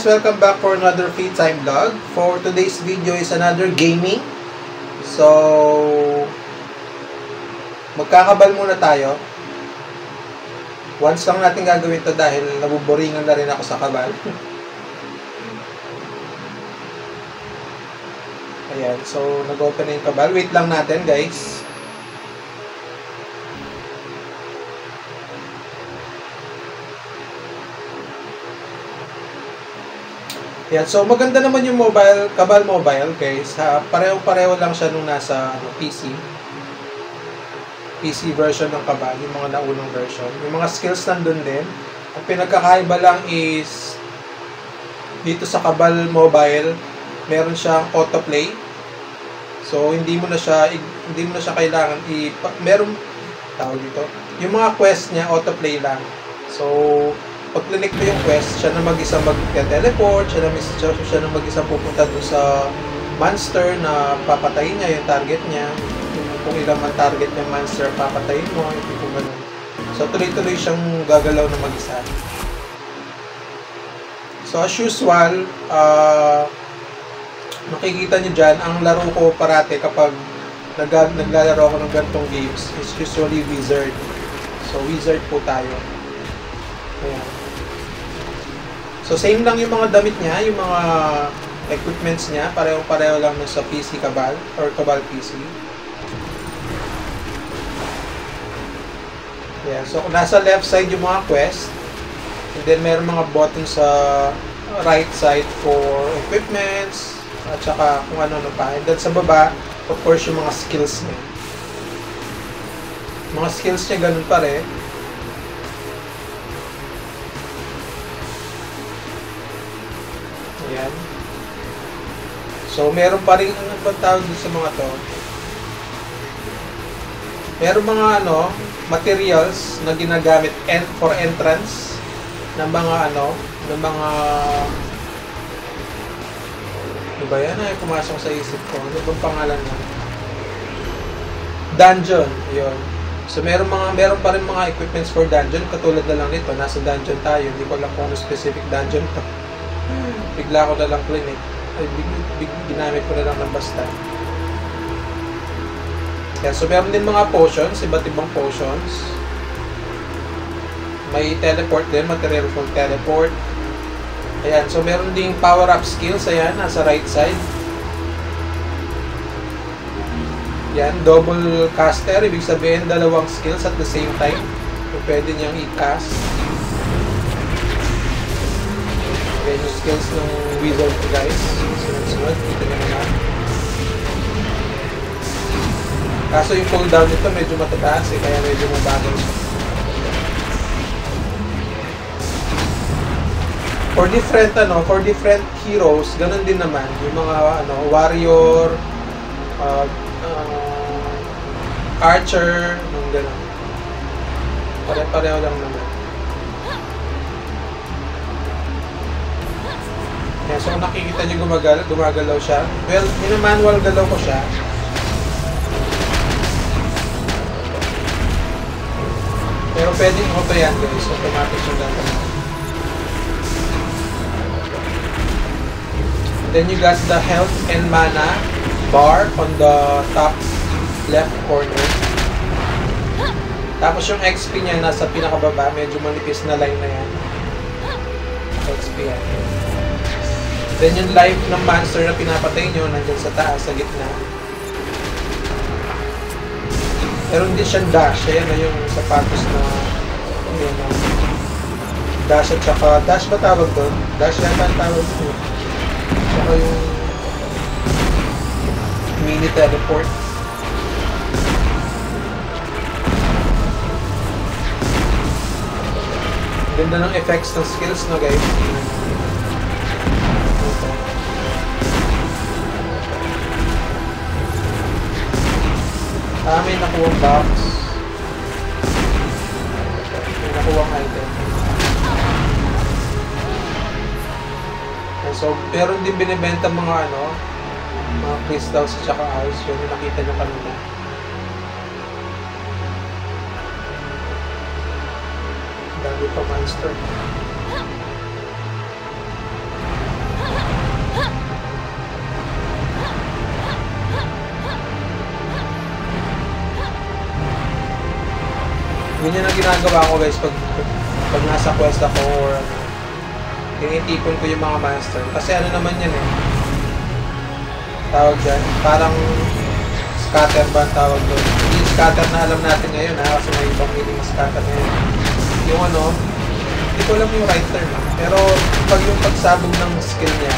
welcome back for another free time vlog. For today's video is another gaming. So, magkakabal muna tayo. Once lang natin gagawin to dahil nabuboringan na rin ako sa kabal. Ayan, so nag-open na yung kabal. Wait lang natin guys. Yan, so maganda naman yung Kabal Mobile guys. Pareho-pareho lang siya nung nasa PC version ng Kabal, yung mga naunang version. Yung mga skills nandun din. Ang pinagkakaiba lang is dito sa Kabal Mobile, meron siyang autoplay. So hindi mo na siya kailangan meron tawag dito. Yung mga quest niya autoplay lang. So pag click mo yung quest, siya na mag-isa mag-teleport, siya na mag-isa pupunta doon sa monster na papatayin niya, yung target niya. Kung ilang man target yung monster, papatayin mo, hindi po ganun. So, tuloy-tuloy siyang gagalaw na mag-isa. So, as usual, makikita nyo dyan, ang laro ko parate kapag naglalaro ako ng ganitong games is usually Wizard. So, Wizard po tayo. Ayan. So, same lang yung mga damit niya, yung mga equipments niya, pareho-pareho lang sa PC Kabal or Kabal PC. Yeah, so nasa left side yung mga quest, and then meron mga buttons sa right side for equipments, at saka kung ano pa. And then sa baba, of course, yung mga skills niya. Mga skills niya ganun pa rin. Ayan. So, meron pa rin, ano ba tawag sa mga to? Meron mga materials na ginagamit for entrance ng mga ano ba yan ay pumasok sa isip ko. Ano bang pangalan na? Dungeon. Ayun. So, meron pa rin mga equipments for dungeon. Katulad na lang nito. Nasa dungeon tayo. Hindi ko alam kung ano specific dungeon to. Bigla ko na lang clinic. Ay, ginamit ko na lang ng basta. Yeah, so meron din mga potions, iba't ibang potions. May teleport din, material for teleport. Ayan, so meron ding power-up skills, ayan, nasa right side. Yan, double caster, ibig sabihin dalawang skills at the same time. So, pwede niyang i-cast. Ayan yung skills ng wizard ko guys. Sunod-sunod, kita nyo naman. Kaso yung cooldown nito medyo matataas kaya medyo mabagal siya. For different heroes, ganun din naman. Yung mga warrior, archer, yung ganun. Pare-pareho lang naman. Yan, so kung nakikita nyo gumagalaw siya. Well, minamanual galaw ko siya. Pero pwedeng auto yan guys, automatic yung gagawin. Then you got the health and mana bar on the top left corner. Tapos yung XP niya nasa pinakababa, medyo manipis na line na yan. XP yan. Then yung life ng monster na pinapatay nyo, nandyan sa taas, sa gitna. Meron din siyang dash. Ayan na yung sapatos na dash at saka dash ba tawag doon? Dash yata ang tawag doon. Saka yung mini teleport. Ganda ng effects ng skills na guys. May nakuwang box. May nakuwang item. So, meron din binibenta mga crystals at saka ice. Yun yung nakita nyo kanina. Dami pa monster. Ganyan ang ginagawa ko guys pag nasa quest ako or tinitipon ko yung mga master. Kasi ano naman yan eh. Tawag dyan. Parang scatter ba ang tawag doon? Hindi scatter na alam natin ngayon ha. Kasi may ibang meaning scatter ngayon. Yung ano, hindi ko alam yung right term ha. Pero pag yung pagsabog ng skill niya,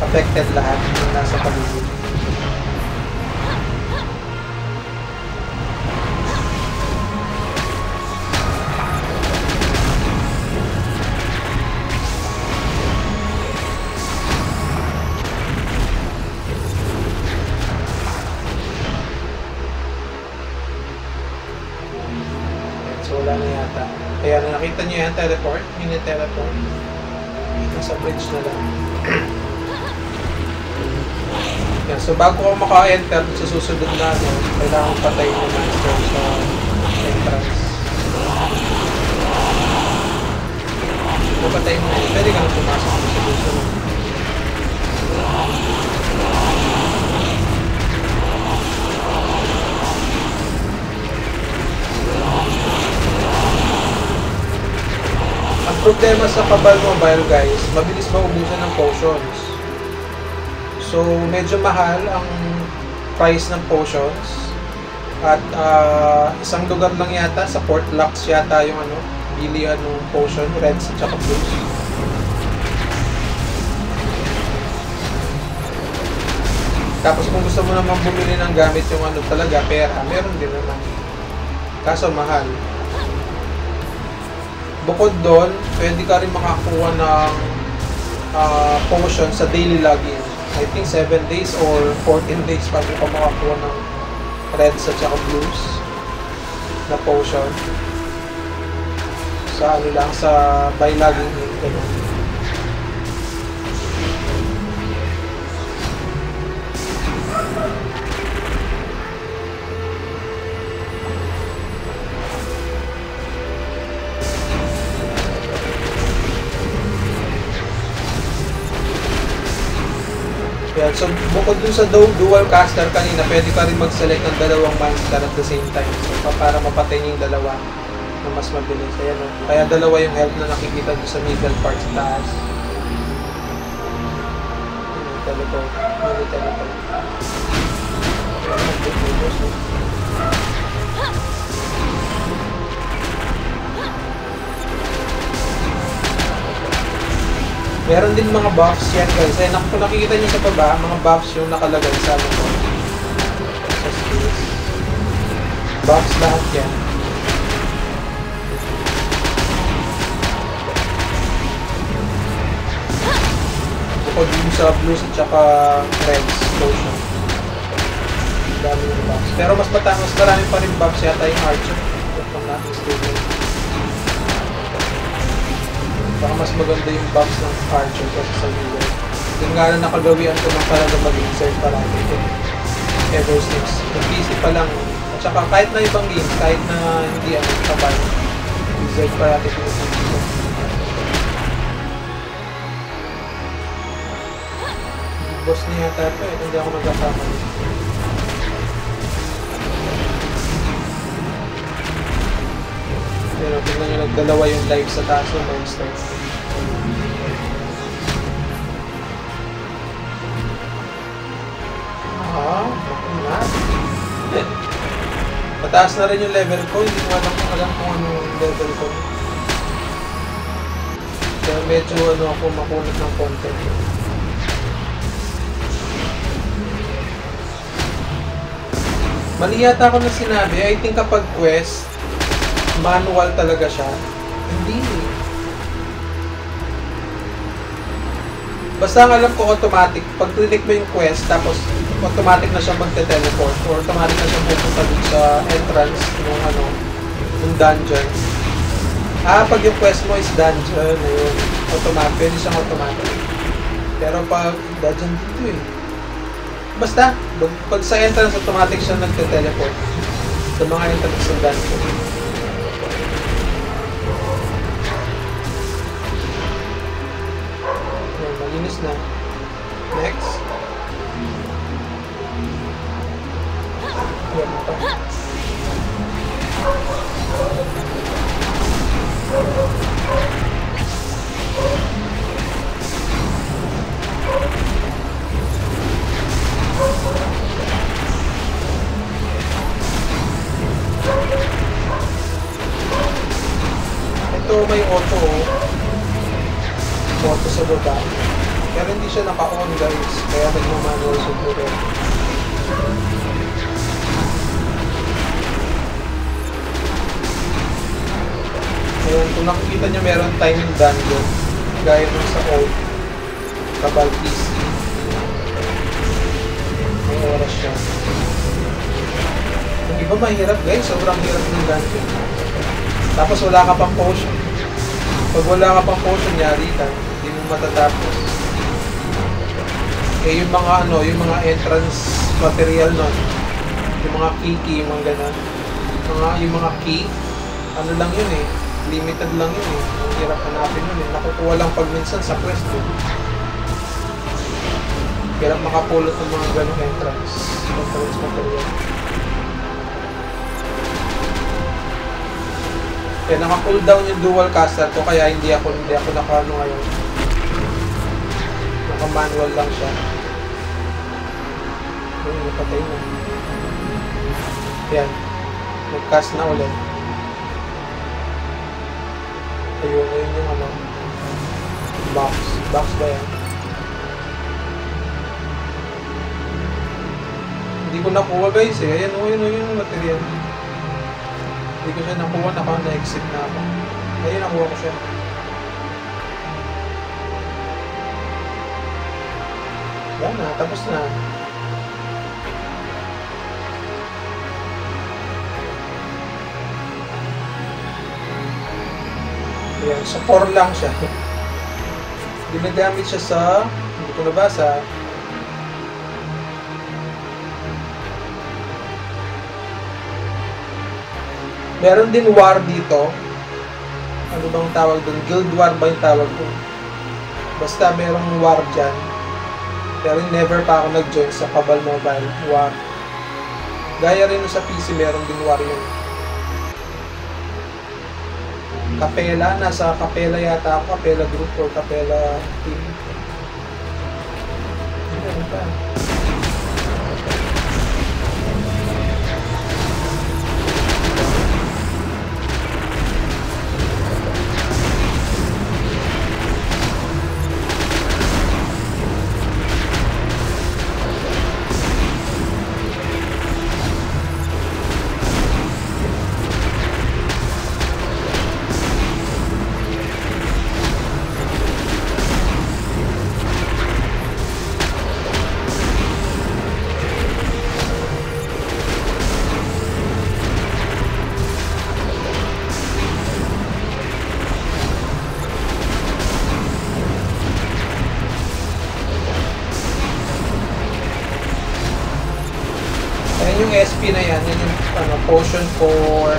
affected lahat ng nasa paligid. Wala na yata. Kaya na nakita nyo yan, teleport. Mini teleport. Nasa bridge na lang. Yan. So bago ko maka-enter sa susunod na ano, kailangan patayin yung master sa entrance. So patayin mo yun. Pwede ka na pumasok sa susunod. Ang problema sa Cabal Mobile guys, mabilis maubusan ng potions. So medyo mahal ang price ng potions. At isang lugar lang yata, sa Port Lux yata yung ano, bilihan ng potion, reds at saka blues. Tapos kung gusto mo naman bumili ng gamit yung ano talaga, pera, meron din naman. Kaso mahal. Bukod doon, pwede ka rin makakuha ng potion sa daily login. I think 7 days or 14 days bago ka makakuha ng reds at saka blues na potion. Sa ano lang, sa by logging in. Ganun. Yan. So, bukod dun sa dual caster kanina, pwede ka rin mag-select ng dalawang monster at the same time. So, para mapatay niyo yung dalawa na mas mabilis. Ayan, no? Kaya dalawa yung health na nakikita doon sa middle part sa taas. Teleport. Mini teleport. Meron din mga buffs yan guys. Kaya kung nakikita nyo sa baba, mga buffs yung nakalagay sa ano ko. Sa skills. Buffs lahat yan. Bukod din sa blues at saka reds potion. Dami yung buffs. Pero mas marami pa rin buffs yata yung archer. Kung natin student. Baka mas maganda yung buffs ng archer kasi sa wheeler. Yung nga na nakagawian ko ng talaga mag-insert parami ito. Ever since. Yung PC pa lang. At saka kahit na ibang games, kahit na hindi ano, kapal. Insert parati ko yung PC ko. Boss niya yata ito eh. Hindi ako magkasama. Pero tingnan nyo, nagdalawa yung live sa taas ng monster. Makunat. Mataas na rin yung level ko. Hindi ko alam kung ano yung level ko. Kaya medyo ano ako makunat ng content. Mali yata ako na sinabi. I think kapag quest, manual talaga siya. Hindi. Basta ang alam ko automatic. Pag click mo yung quest, tapos automatic na siya magte-teleport or automatic na siya pupunta dun sa entrance ng ano, ng dungeon. Pag yung quest mo is dungeon, ayun, automatic. Pwede siyang automatic. Pero pag dungeon dito eh. Basta, pag sa entrance, automatic siya nagte-teleport sa mga entrance ng dungeon. Malinis na. Next. Yan pa. Ito may auto, auto sa baba. Pero hindi siya naka-on guys, kaya nagmamanual siguro. Ayan, kung nakikita nyo meron timing dungeon, gaya nung sa old Cabal PC. May oras siya. Yung iba mahirap guys, sobrang hirap ng dungeon. Tapos wala ka pang potion. Pag wala ka pang potion, yari ka, hindi mo matatapos. Eh yung mga yung mga entrance material nun, yung mga key, yung mga ganun, yung mga key, ano lang yun eh, limited lang yun eh, ang hirap hanapin yun eh, nakukuha lang pag minsan sa quest eh. Hirap makapulot ng mga ganung entrance material. Kaya naka-cooldown yung dual caster ko, kaya hindi ako naka-ano ngayon. Naka-manual lang siya. Ayun, napatay na. Yan. Nag-cast na ulit. Ayun yung box. Box ba yan? Hindi ko nakuha guys eh. Ayan yung material. Hindi ko siya nakuha, na-exit na ako. Ayun, nakuha ko siya. Yan na, tapos na. Ayan, sa 4 lang siya. Ginagamit siya sa, hindi ko nabasa, meron din war dito. Ano bang tawag doon? Guild war ba yung tawag doon? Basta merong war dyan. Pero never pa ako nag-join sa Cabal Mobile war. Gaya rin sa PC, meron din war yun. Capella, nasa Capella yata ako. Capella group or Capella team. Ano ba? Yung SP na yan yung potion for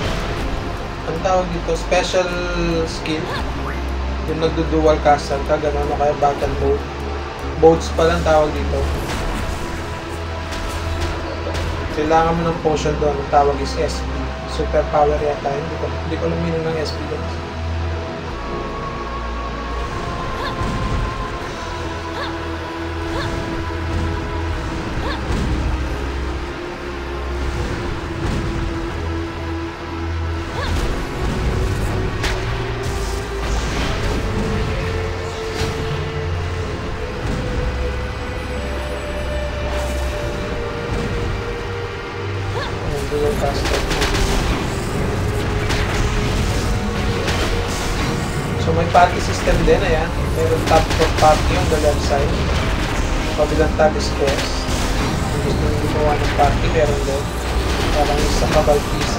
ang tawag dito, special skill, yung nagdo-dual caster ka, gano'n, o kaya battle mode. Modes pa lang tawag dito. Kailangan mo ng potion doon, ang tawag is SP, super power yata, hindi ko alam meaning ng SP doon. So may party system din, ayan. Meron tab for party on the left side. Kabilang tab is quest. Kung gusto nyo gumawa ng party, meron din. Parang sa Cabal PC.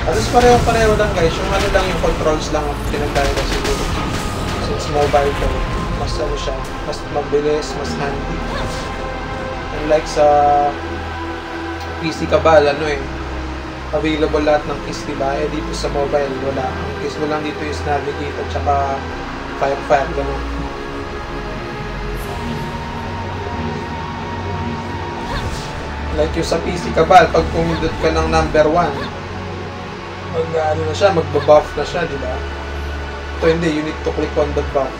Alas pareho-pareho lang guys. Yung ano lang, yung controls lang ang pinagkaya ko siguro. Since mobile ko, mas ano siya, mas mabilis, mas handy. Unlike sa PC Cabal, available lahat ng keys, diba? Eh dito sa mobile, wala. Ang keys mo lang dito is navigate at saka fire, gano'n. Like yung sa PC Cabal, pag pumindot ka ng number 1, ano na siya, magbabuff na siya, di ba? Ito hindi, you need to click on the buff.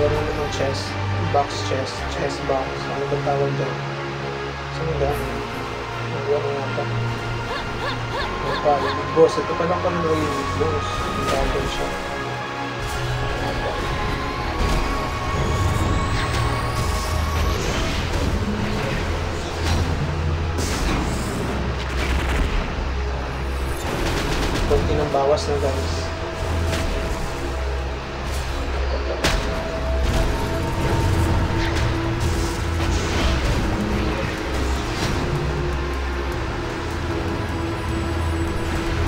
Meron naman chest box, ano ba tawag doon? Saan ba? Nagawa na yata. Ano pa, big boss. Ito pa lang pala na yung big boss. Ang tawag siya. Kunti ng bawas na guys.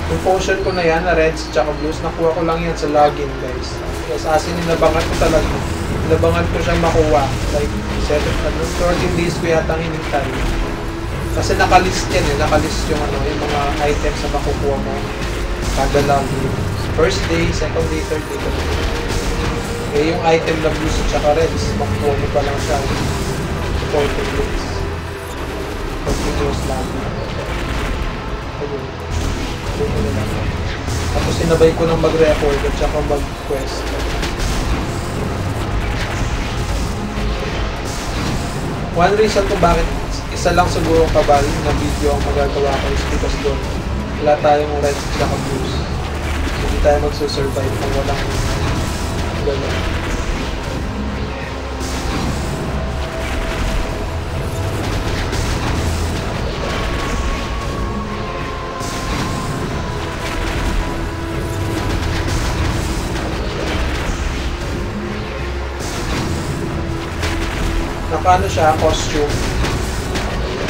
Yung potion ko na yan, na reds tsaka blues, nakuha ko lang yan sa login guys. Yes, as in, inabangan ko talaga. Inabangan ko siya makuha. Like, 14 days ko yata hinintay. Kasi nakalist yan eh, nakalist yung ano, yung mga items na makukuha mo. Kada login. First day, second day, third day. Eh, yung item na blues tsaka reds, makukuha mo pa lang siya. 14 days. Continuous login. Ayun. Tapos sinabay ko ng mag-record at saka mag-quest. One reason kung bakit isa lang siguro kabal na video ang magagawa ko is because doon wala tayong reds at saka blues. Hindi tayo magsusurvive kung walang gano'n. Nakaano siya, costume.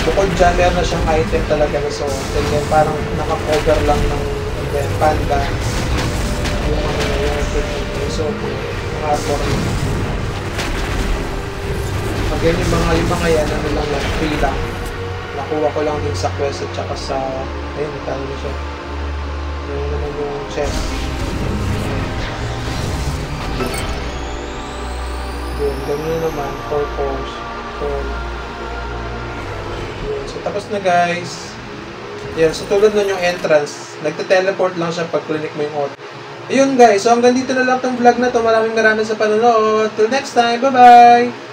Bukod dyan, meron na siyang item talaga na suot. And then parang naka-cover lang ng panda. Yung yung suot mo. Yung armor. Again, yung mga yan, ano lang yan, free lang. Nakuha ko lang din sa quest at saka sa, ayun, talo na siya. Ayun naman yung chest. Yun, ganun naman, 4 cores. So, tapos na guys. Yan, so tulad nun yung entrance, nagte-teleport lang siya pag clinic mo yung auto. Ayun guys, so hanggang dito na lang tong vlog na to. Maraming sa panonood. Till next time, bye-bye!